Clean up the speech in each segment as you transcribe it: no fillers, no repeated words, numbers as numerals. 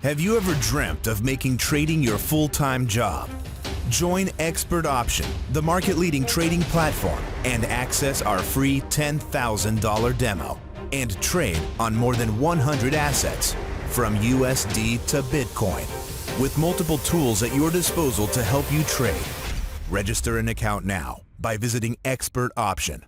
Have you ever dreamt of making trading your full-time job? Join Expert Option, the market-leading trading platform, and access our free $10,000 demo and trade on more than 100 assets, from USD to Bitcoin, with multiple tools at your disposal to help you trade. Register an account now by visiting Expert Option.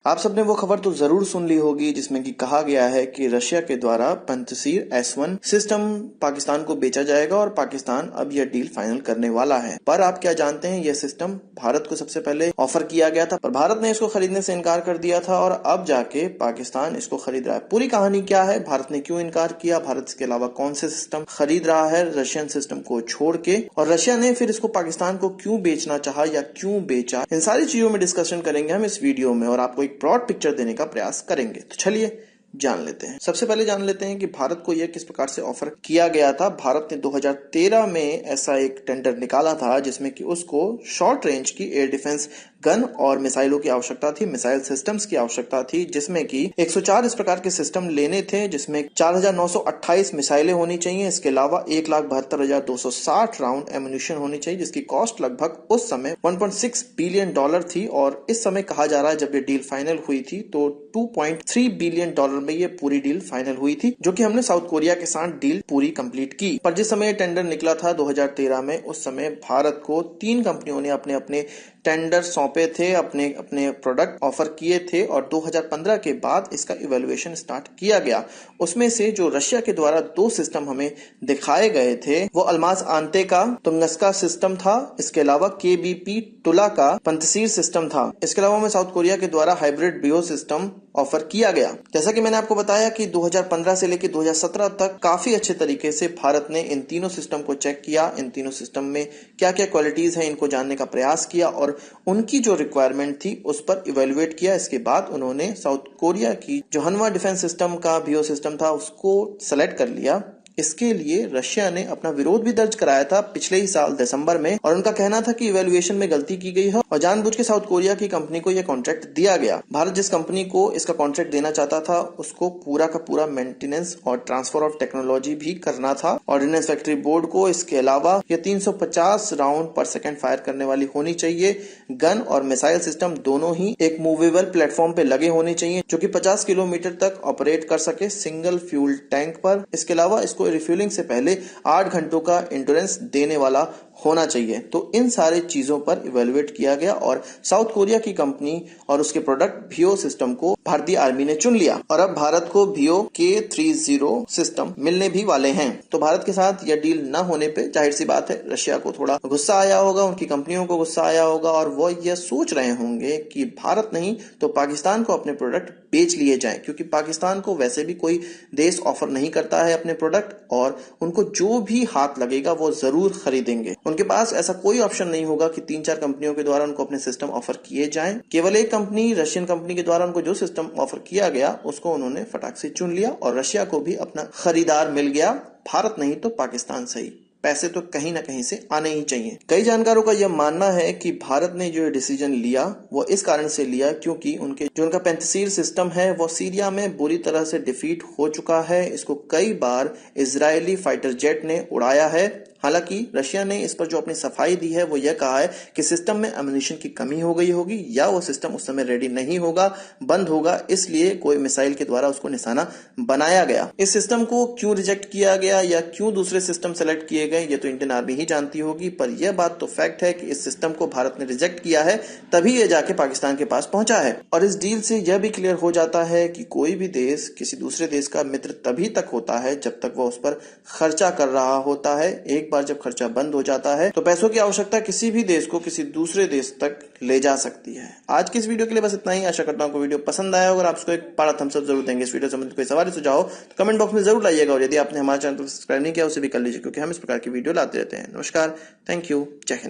आप सबने वो खबर तो जरूर सुन ली होगी जिसमें कि कहा गया है कि रशिया के द्वारा पंतसीर S1 सिस्टम पाकिस्तान को बेचा जाएगा और पाकिस्तान अब यह डील फाइनल करने वाला है। पर आप क्या जानते हैं, यह सिस्टम भारत को सबसे पहले ऑफर किया गया था, पर भारत ने इसको खरीदने से इनकार कर दिया था और अब जाके पाकिस्तान इसको खरीद रहा है। पूरी कहानी क्या है, भारत ने क्यों इनकार किया, भारत इसके अलावा कौन से सिस्टम खरीद रहा है रशियन सिस्टम को छोड़ के, और रशिया ने फिर इसको पाकिस्तान को क्यों बेचना चाहा या क्यों बेचा, इन सारी चीजों में डिस्कशन करेंगे हम इस वीडियो में और आपको एक ब्रॉड पिक्चर देने का प्रयास करेंगे। तो चलिए जान लेते हैं। सबसे पहले जान लेते हैं कि भारत को यह किस प्रकार से ऑफर किया गया था। भारत ने 2013 में ऐसा एक टेंडर निकाला था जिसमें कि उसको शॉर्ट रेंज की एयर डिफेंस गन और मिसाइलों की आवश्यकता थी, मिसाइल सिस्टम्स की आवश्यकता थी, जिसमें कि 104 इस प्रकार के सिस्टम लेने थे, जिसमें 4928 मिसाइलें होनी चाहिए। इसके अलावा 1,72,260 राउंड एम्यूनिशन होनी चाहिए, जिसकी कॉस्ट लगभग उस समय $1.6 बिलियन थी और इस समय कहा जा रहा है जब ये डील फाइनल हुई थी तो $2.3 बिलियन में ये पूरी डील फाइनल हुई थी, जो कि हमने साउथ कोरिया के साथ डील पूरी कंप्लीट की। पर जिस समय टेंडर निकला था 2013 में, उस समय भारत को 3 कंपनियों ने अपने अपने टेंडर सौंपे थे, अपने अपने प्रोडक्ट ऑफर किए थे और 2015 के बाद इसका इवैल्यूएशन स्टार्ट किया गया। उसमें से जो रशिया के द्वारा 2 सिस्टम हमें दिखाए गए थे वो अल्माज आंते का तुंगस्का सिस्टम था, इसके अलावा KBP टुला का पंतसीर सिस्टम था। इसके अलावा हमें साउथ कोरिया के द्वारा हाइब्रिड बियो सिस्टम ऑफर किया गया। जैसा कि मैंने आपको बताया कि 2015 से लेकर 2017 तक काफी अच्छे तरीके से भारत ने इन तीनों सिस्टम को चेक किया, इन तीनों सिस्टम में क्या क्या क्वालिटीज है इनको जानने का प्रयास किया और उनकी जो रिक्वायरमेंट थी उस पर इवेल्युएट किया। इसके बाद उन्होंने साउथ कोरिया की जो हनवा डिफेंस सिस्टम का बियो सिस्टम था उसको सेलेक्ट कर लिया। इसके लिए रशिया ने अपना विरोध भी दर्ज कराया था पिछले ही साल दिसंबर में और उनका कहना था कि इवैल्यूएशन में गलती की गई है और जानबूझ के साउथ कोरिया की कंपनी को यह कॉन्ट्रैक्ट दिया गया। भारत जिस कंपनी को इसका कॉन्ट्रैक्ट देना चाहता था उसको पूरा का पूरा मेंटेनेंस और ट्रांसफर ऑफ टेक्नोलॉजी भी करना था। ऑर्डिनेंस फैक्ट्री बोर्ड को इसके अलावा यह 350 राउंड पर सेकेंड फायर करने वाली होनी चाहिए। गन और मिसाइल सिस्टम दोनों ही एक मूवेबल प्लेटफॉर्म पे लगे होने चाहिए जो कि 50 किलोमीटर तक ऑपरेट कर सके सिंगल फ्यूल टैंक पर। इसके अलावा इसको रिफ्यूलिंग से पहले 8 घंटों का इंश्योरेंस देने वाला होना चाहिए। तो इन सारे चीजों पर इवेल्युएट किया गया और साउथ कोरिया की कंपनी और उसके प्रोडक्ट भियो सिस्टम को भारतीय आर्मी ने चुन लिया और अब भारत को भियो K30 सिस्टम मिलने भी वाले हैं। तो भारत के साथ यह डील न होने पे जाहिर सी बात है रशिया को थोड़ा गुस्सा आया होगा, उनकी कंपनियों को गुस्सा आया होगा और वो यह सोच रहे होंगे कि भारत नहीं तो पाकिस्तान को अपने प्रोडक्ट बेच लिए जाएं, क्योंकि पाकिस्तान को वैसे भी कोई देश ऑफर नहीं करता है अपने प्रोडक्ट और उनको जो भी हाथ लगेगा वो जरूर खरीदेंगे। उनके पास ऐसा कोई ऑप्शन नहीं होगा कि 3-4 कंपनियों के द्वारा उनको अपने सिस्टम ऑफर किए जाएं। केवल एक कंपनी, रशियन कंपनी के द्वारा उनको जो सिस्टम ऑफर किया गया उसको उन्होंने फटाक से चुन लिया और रशिया को भी अपना खरीदार मिल गया। भारत नहीं तो पाकिस्तान सही, पैसे तो कहीं ना कहीं से आने ही चाहिए। कई जानकारों का यह मानना है कि भारत ने जो डिसीजन लिया वो इस कारण से लिया क्योंकि उनका पंतसीर सिस्टम है वो सीरिया में बुरी तरह से डिफीट हो चुका है। इसको कई बार इजरायली फाइटर जेट ने उड़ाया है। हालांकि रशिया ने इस पर जो अपनी सफाई दी है वो यह कहा है कि सिस्टम में एम्यूनिशन की कमी हो गई होगी या वो सिस्टम उस समय रेडी नहीं होगा, बंद होगा, इसलिए कोई मिसाइल के द्वारा उसको निशाना बनाया गया। इस सिस्टम को क्यों रिजेक्ट किया गया या क्यों दूसरे सिस्टम सेलेक्ट किए गए ये तो इंडियन आर्मी ही जानती होगी, पर यह बात तो फैक्ट है कि इस सिस्टम को भारत ने रिजेक्ट किया है तभी ये जाके पाकिस्तान के पास पहुंचा है। और इस डील से यह भी क्लियर हो जाता है कि कोई भी देश किसी दूसरे देश का मित्र तभी तक होता है जब तक वह उस पर खर्चा कर रहा होता है। एक बार जब खर्चा बंद हो जाता है तो पैसों की आवश्यकता किसी भी देश को किसी दूसरे देश तक ले जा सकती है। आज की इस वीडियो के लिए बस इतना ही। आशा करता हूं आपको वीडियो पसंद आया होगा। आप इसको एक बड़ा थम्स अप जरूर देंगे। इस वीडियो संबंधित कोई सवाल सुझाव तो कमेंट बॉक्स में जरूर लाइएगा और यदि आपने हमारे चैनल को सब्सक्राइब नहीं किया उसे भी कर लीजिए क्योंकि हम इस प्रकार की वीडियो लाते रहते हैं। नमस्कार, थैंक यू, जय हिंद।